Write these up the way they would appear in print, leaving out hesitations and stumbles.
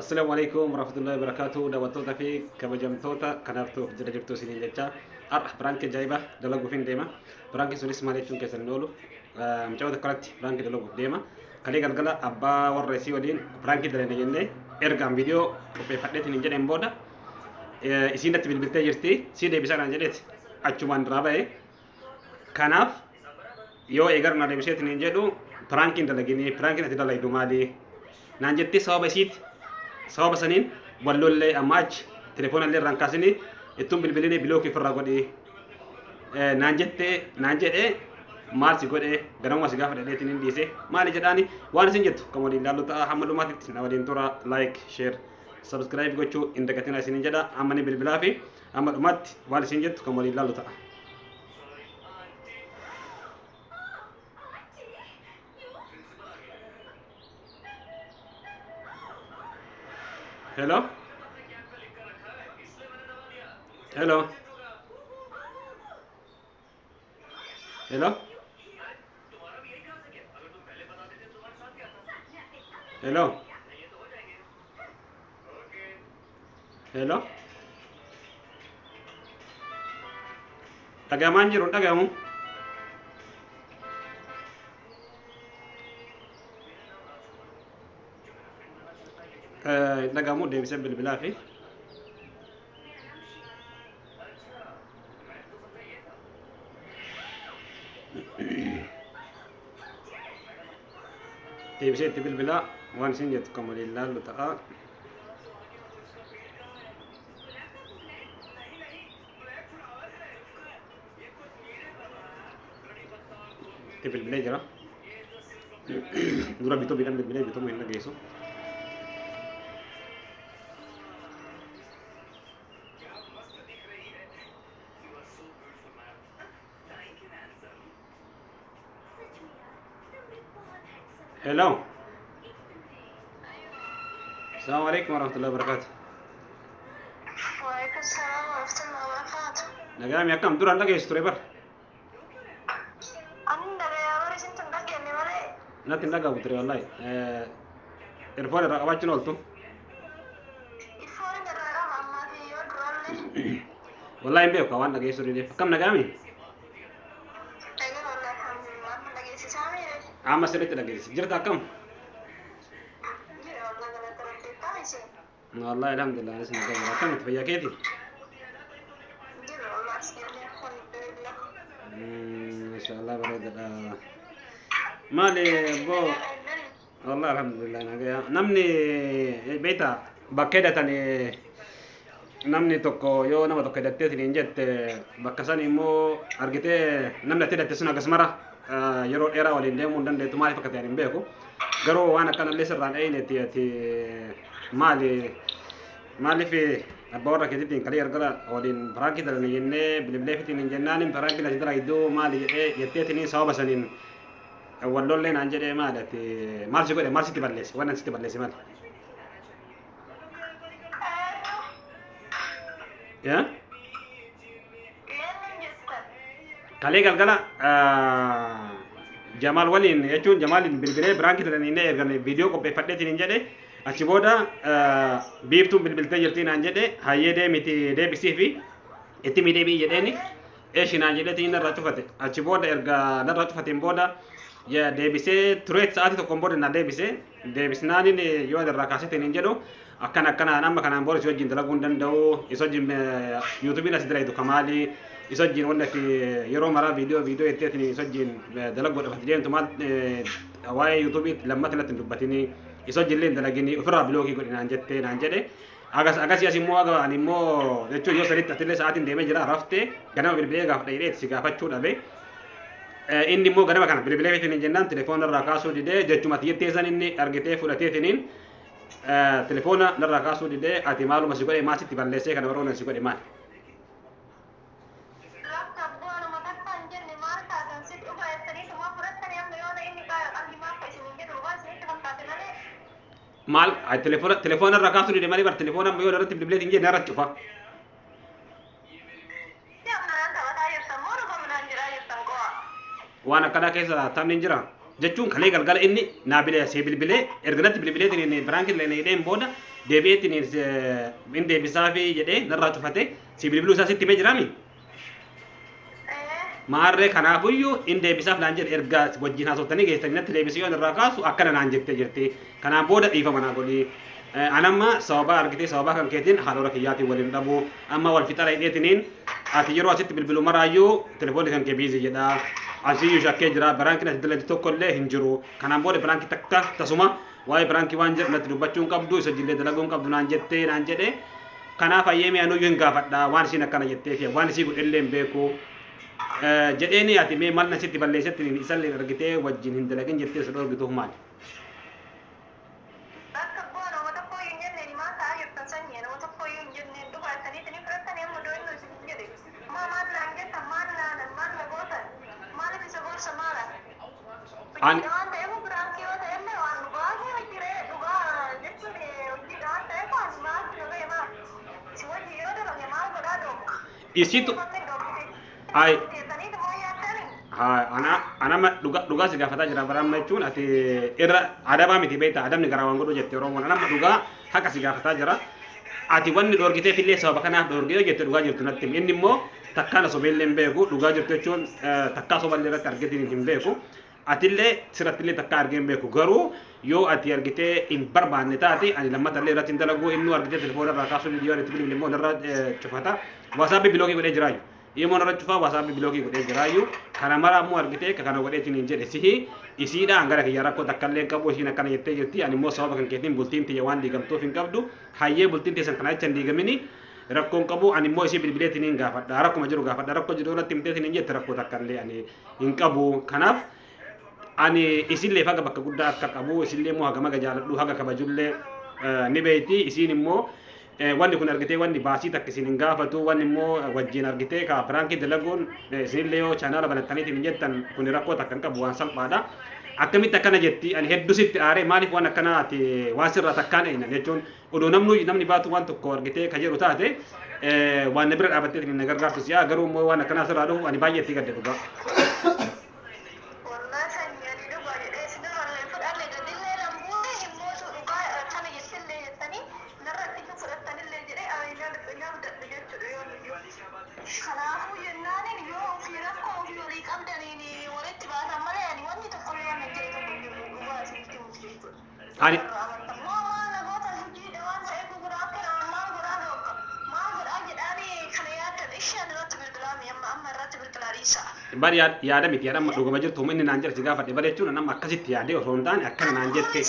Assalamualaikum warahmatullahi wabarakatuh. Daawwattoota fi kabajamtoota kanaaftuu jira jirtu isiniin jecha har'a biraanki ajaa'iba dalaguuf hin deema. Biraanki sunis maal jechuun keessan hin oolu. Mucaa tokkotti biraanki dalaguuf deema. Kalee galgala abbaa warra isii waliin biraanki dalagna jennee ergaan viidiyoo qopheeffadheetiin hin jedheen booda isiin natti bilbiltee jirti. Sii deebisaan jedheeti achumaan duraa ba'e. Kanaaf yoo eegarna deebiseetiin hin jedhu biraankiin dalaginii biraankiin ati dalaydu maali? Naan jettee sababa isiiti. Sababa saniin wallollee amma achi telefoonallee irraan kaasanii ittuun bilbilinii bilookii ofirraa godhee naan jedhee maal si godhee ganamuma si gaafa dhadheetiin hin dhiise maali jedhaani waan isin jettu kan waliin ilaallu ta'a hamma dhumaatitti na waliin tura like share subscribe gochuu hin dagatina isinin jedha amma ni bilbilaa fi hamma dhumaatti waan isin jettu kan waliin ilaallu ta'a. Hello? Hello? Hello? Hello? Hello? Dhagahamaan jiru dhagahamu? Dhagahamu deebisee bilbilaa fi deebisee itti bilbilaa waan isin jettu kan waliin ilaallu ta'a. Itti bilbilee jira. Dura bitoo biidhaan bilbilee bitoo hin dhageessu. Hello. Assalamualaikum warahmatullahi wabarakatuh. Waalaikumsalam warahmatullahi wabarakatuh. Nagami akkam duraan dhageessu ture bar. Ani dhagayaa bara isin tun dhageenye malee. Natti hin dhagahu ture wallahi. Erfoon irraa qabaachuun ooltu. Ifoon irraa qaba ammaa fi yoo duraallee. Wallahi hin beeku waan dhageessu dide. Akkam nagami? Dhagaa wallahi alhamdulillah waan dhageessisaa miire. Amma sirriitti dhageessi. Jirta akkam? Jira wallahi galata rabbii taa'ise. Wallahi alhamdulillah anis nagami. Akkamitti fayyaa keeti? Jira wallahi asirlee alhamdulillah. Insyaallah bareedadha. Maali bo wallahi alhamdulillah nagaya. Namni beektaa bakkee hidhatanii namni tokko yoo nama tokko hidhatteetiin hin jette bakka san immoo argitee namni ati hidhatte sun akkasumara yeroo dheeraa waliin deemuu hin dandeettu maaliif akka ta'an hin beeku. Garuu waan akkanallee sirraan dha'ineeti ati maaliif abbaa warra keetiitiin kalee gargara waliin biraanki dalana jennee bilbileefitiin hin jennaan biraanki nasi dala iddoo maali jedhee jetteetiin sababa saniin wallollee naan jedhee maali ati maal si godhe maal sitti balleesse waan sitti balleesse maali? Ya? Kalee galgala Jamal waliin jechuun Jamaliin bilbilee biraanki dalanii ergan viidiyoo qopheeffadheetiin hin jedhe achi booda biiftuun bilbiltee jirtii naan jedhe hayyee deemiti deebisii fi itti miidheebii jedheeni eeshi naan jedheetiin narraa cufate achi booda erga narraa cufateen booda deebisee tureet sa'aatii tokkoon booda na deebisnaanin yoo irraa kaasetiin hin jedhu akkanaan amma kanaan booda isii wajjin dalaguu hin danda'u isii wajjin yuutuubiin as diraytu kamaali isii wajjin wanni ati yeroo maraa viidiyoo jetteetiin isii wajjin dalaguu dhafati deemtu maal waa'ee yuutuubii lammata irratti hin dubbatini isii wajjin illee hin dalagini ofirraa bilookii godhi naan jettee naan jedhe agasii as immoo ani immoo jechuun yoo sadiitti atillee sa'aatiin deemee jira raftee ganama bilbilee gaafa dhayidheeti si gaafachuu dhabe. Inni immoo ganama kana bilbilee fitin jennaan telefoona irraa kaasuu didee jechuma ati jettee san inni argitee fudhateetiniin telefoona narraa kaasuu didee ati maaluma si godhe maasitti balleessee kana baroona si godhe maali? Rakka bu'aanuma takka hin jenne maal taatan si dhufa jettanii suma fudhattanii amma yoona inni qalbii maaf isin hin jedhu waan isinitti fakkaate malee. Maal telefoona irraa kaasuu didee malee bar telefoona amma yoo irratti bilbilee hin jenne irra cufa. Si amma naan taphataa jirtan moo dhufa minaan jiraa jirtan qo'a. Waan akkanaa keessa taphni hin jira. jechuun kalee galgala inni naa see bilbilee erganatti bilbileetiin biraankiin leena hidheen booda deebi'eetiin in deebisaa fi jedhee narraa cufate si bilbiluu isaa sitti himee jiraami. Maarree kanaafuyyuu in deebisaaf naan jedhe erga wajjin haasoftanii geessanii natti deebisee yoon irraa kaasu akkana naan jettee jirti. Kanaan booda dhiifama naa godhi. Anamma sababa argitee sababa kan keetiin haadhora kiyyaatiin waliin dhabu amma wal fixara hidheetiniin ati yeroo asitti bilbilu maraayyuu telefoonni kan kee biizii jedha. Asiyyuu shakkee jira biraankiin ati dalagdi tokko illee hin jiru. Kanaan booda biraankii takka tasuma waa'ee biraankii waan jedhu natti dubbachuu hin qabdu isa jillee dalaguu hin qabdu naan jettee naan jedhe. Kanaaf ayyeemee anuyyuu hin gaafadha waan isiin akkana jettee fi waan isii godhellee hin beeku. Jedheeni ati mee mal nasitti balleessetti isallee argitee wajjin hin dalagin jettee isa dhorgituuf maali? Ani isitu ai ana dhugaa si gaafataa jira baramma jechuun ati irra adabaa miti beektaa adabni garaa waan godhu jettee Oromoon anamma dhugaa haqa si gaafataa jira ati wanni dhorgitee fillee sababa kanaaf dhorgitee jettee dhugaa jirtu natti inni immoo takkaan sobeellee hin beeku dhugaa jirtu jechuun takkaa soballee irratti argitiin hin beeku atillee sirrattillee takkaa argee hin beeku garuu yoo ati argitee hin barbaanne taate ani lammatallee irratti hin dalagu inni argitee telefoona irraa kaasuu viidiyoo irratti bilbilee immoo irraa cufata waasaappii biloogii godhee jiraayu. Iman irra cufaa waasaappii biloogii godhee jiraayu kana mara ammoo argitee kana godheetiin hin jedhe sihi isiidhaan gara kiyya rakkoo takkallee qabu isiin akkana jettee jirti ani immoo sababa kan keetiin bultiin tiyya waan diigamtuuf hin qabdu hayyee bultiin teessan kana jecha hin diigamini rakkoon qabu ani immoo isii bilbileetiin hin gaafadha rakkuma jiru gaafadha rakkoo jiru irratti himteetiin hin jette rakkoo takkallee ani hin qabu kanaaf ani isillee faga bakka guddaa akka qabu isillee immoo hagama jaaladhu haga kabajullee ni beeyti isiin immoo wanni kun argitee wanni baasii takka isin hin gaafatu wanni immoo wajjin argitee ka birankii dalaguun isinillee yoo chaanaala banattaniitiin hin jettan kun rakkoo takka hin qabu waan salphaadha. Akkamitti akkana jetti ani hedduu sitti aaree maaliif waan akkana ati waan sirraa takkaan eenyaan jechuun odoo namni baatu waan tokko argitee ka jedhu taate waan na bira dhaabattee hin gargaartu si'a garuu immoo waan akkanaa sirraa dhufu ani baay'ee itti gadde dhugaa. Ani bari yaada miti yaada amma dhugama jirtu inni naan jedhe si gaafadhe bare jechuun nama akkasitti yaadee osoo hin taane akkana naan jette.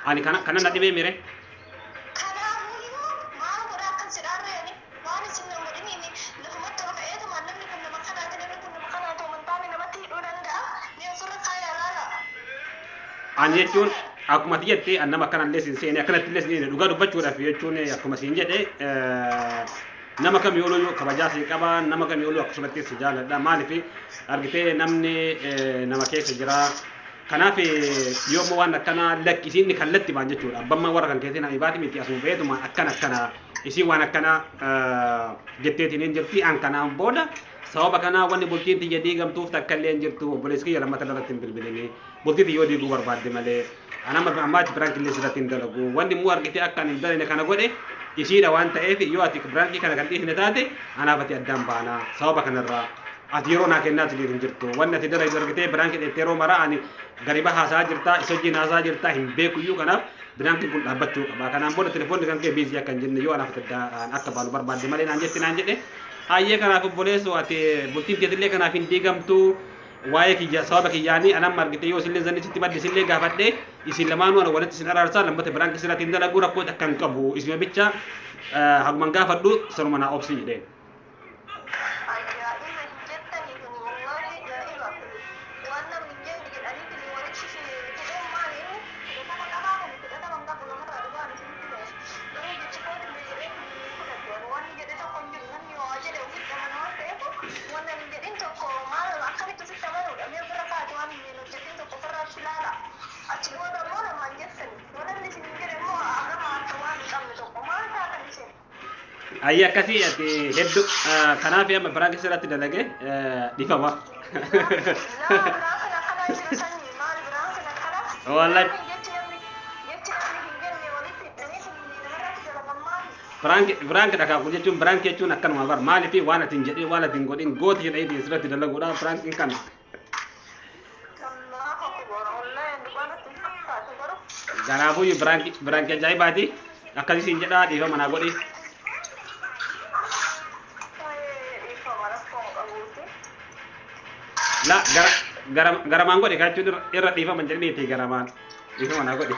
Ani kana na dhibee mire. Ani jechuun akkuma ati jettee nama akkanallee siin seene akkanattillee siin dhugaa dubbachuudhaaf jechuun akkuma siin jedhe nama kam yooluu kabajaa siin qaba nama kam yooluu akkasumatti si jaaladha maaliif argitee namni nama keessa jira. Kanaaf yoo waan akkana lakkisiin kallatti baan jechuudha abbammaa warra kan keessatti nama ibaati miti asuma beetuma akkana isiin waan akkana jetteetiin hin jirti an kanaan booda sababa kana wanni bultiin tiyya diigamtuuf takkallee hin jirtu obboleessi kiyya lammata irratti hin bilbilini bultii tiyyoo diiguu barbaadde malee anama ammaatti biraankiillee irratti hin dalagu wanni immoo argitee akka hin dalane kana godhe isiidha waan ta'eef yoo ati biraankii kana kan dhiisne taate anaaf ati addaan baana sababa kanarraa ati yeroo naa kennaati hin jirtu wanni ati dalagu argitee biraankii dheettee yeroo maraa ani gariba haasaa jirta isa wajjin haasaa jirta hin beekuyyuu kanaaf biraankiin kun dhaabbachuu qaba kanaan booda telefoonni kan kee biizii akka hin jenne yoo anaaf akka baalu barbaadde malee naan jedhe hayyee kanaaf obboleessu ati bultiin teetillee kanaaf hin diigamtu waa'ee kiyya sababa kiyyaanii anamma argite yoo isillee zanni sitti badde isillee gaafadhe isin lamaanuu ana walitti isin araarsaa lammata biraankii sirratti hin dalagu rakkoo akka hin qabu isuma bicha haguman gaafadhu sanuma naa obsi jedheen. Wannan jadi toko malam akan itu kita baru, kami berapa tuan minum jadi toko keras lala. achi booda immoo namaan jessan walalli isin jedhe immoo agamaan waan hin qabne tokko maal taatan isin Ayya akkasii ati hedduu kanaaf amma biraanki sirratti dalage dhifama. laa biraa kana kana jira sanyii maal biraa kana kana Wallahi jechi namni hin jenne walitti hidhanii sun namarratti dalagan maali biraanki dhaqaaku jechuun biraanki jechuun akkanuma bar maaliif waan ati hin jedhin waan ati hin godhin gooti jedhanii sirratti dalaguudha biraankiin kana. Allahu akbar wallahi dubaanatti hin fakkaatu garuu Kanaafuu biraanki ajaa'ibaati akkasii siin jedhaa dhifama naa godhi. La garamaan godhe jechuun irra dhiifama jedhaniiti garamaan dhiifama naa godhi.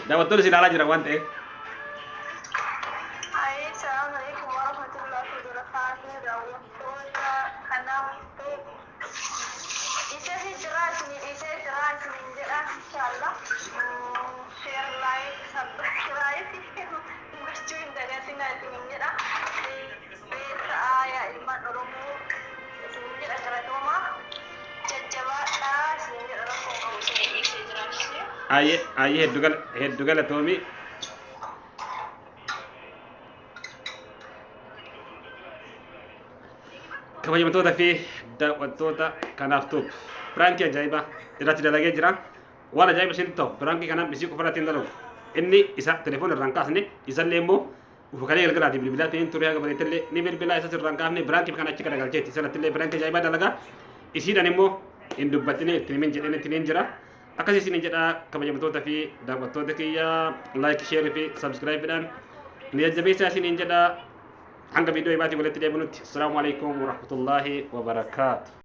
Daawwattoonni si ilaalaa jiran waan ta'eef. Assalamu alaikum warahmatullahi wabarakatuh. Daawwattoota kanaafuu isa hijiraasni jedha inshallah. Share like subscribe gochuu hin dagatina isin jedha. Beessa aayaa ilmaan Oromoo isin jedha galatoomaa. Jajjabaadhaa isin jedha rakkoo qabu isin dhiisee jiraachise. Ayyee hedduu galatoomi. Kabajamtoota fi daawwattoota kanaaf tuup biraanki ajaa'ibaa irratti dalagee jira. Waan ajaa'iba isin ta'u biraanki kanaan bisii qofa irratti hin dalagu. Inni isa telefoon irraan kaasne isallee immoo ufukalee galgalaati bilbilaa ta'een turee haga bareetallee ni bilbilaa isa irraan kaafne biraanki kana achi garagalcheetti sanattillee biraanki ajaa'ibaa dalagaa isiidhaan immoo hin dubbatine ittiin himin jedheen ittiin hin jira. Akkasii isin jedha kabajamtoota fi daawwattoota kiyya like share fi subscribeidhaan ni jajjabeessaa isin hin jedha. Hanga video ibaatii walitti deebinutti. Assalamu alaikum warahmatullahi wabarakatuh.